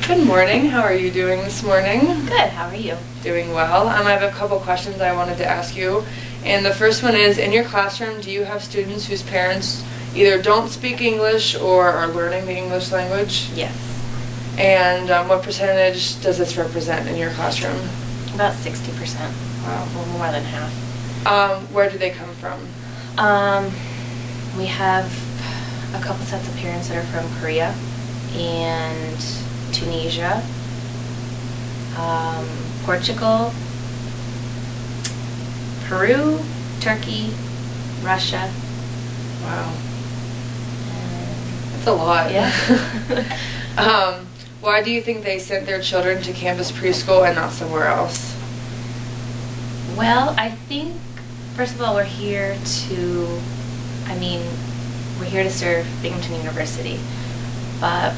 Good morning. How are you doing this morning? Good. How are you? Doing well. I have a couple questions I wanted to ask you. And the first one is, in your classroom, do you have students whose parents either don't speak English or are learning the English language? Yes. And what percentage does this represent in your classroom? About 60%. Wow. Well, more than half. Where do they come from? We have a couple sets of parents that are from Korea and Tunisia, Portugal, Peru, Turkey, Russia. Wow. That's a lot. Yeah. Why do you think they sent their children to campus preschool and not somewhere else? Well, I think, first of all, we're here to serve Binghamton University, but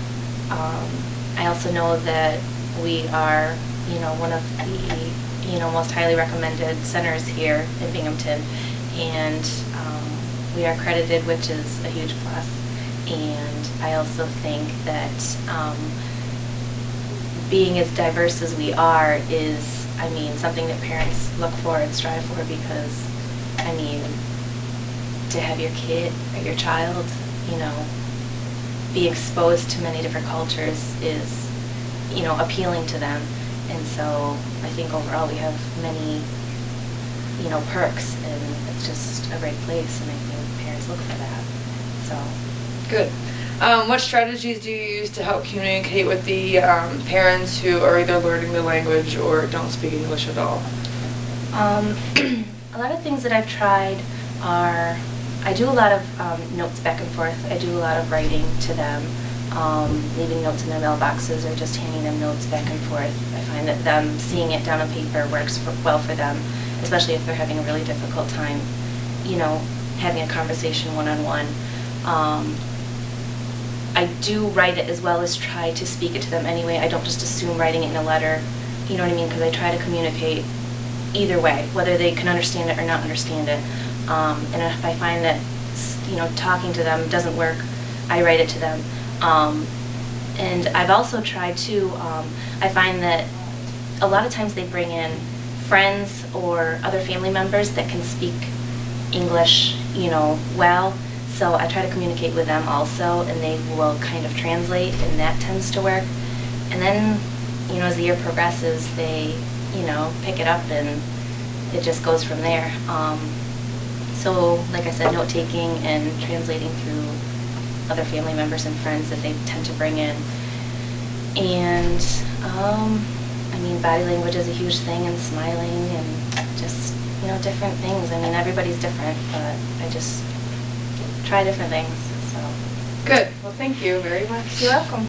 I also know that we are, one of the, most highly recommended centers here in Binghamton, and we are accredited, which is a huge plus. And I also think that being as diverse as we are is, something that parents look for and strive for, because, to have your kid or your child, be exposed to many different cultures is, appealing to them. And so I think overall we have many, perks, and it's just a great place, and I think parents look for that. So. Good. What strategies do you use to help communicate with the parents who are either learning the language or don't speak English at all? A lot of things that I've tried are, I do a lot of notes back and forth. I do a lot of writing to them, leaving notes in their mailboxes or just handing them notes back and forth. I find that them seeing it down on paper works well for them, especially if they're having a really difficult time, having a conversation one-on-one. I do write it as well as try to speak it to them anyway. I don't just assume writing it in a letter, you know what I mean? Because I try to communicate either way, whether they can understand it or not understand it. And if I find that, talking to them doesn't work, I write it to them. And I've also tried to, I find that a lot of times they bring in friends or other family members that can speak English, well. So I try to communicate with them also, and they will kind of translate, and that tends to work. And then, as the year progresses, they, pick it up, and it just goes from there. So, like I said, note-taking and translating through other family members and friends that they tend to bring in. And, body language is a huge thing, and smiling, and just, different things. Everybody's different, but I just try different things. So. Good. Well, thank you very much. You're welcome.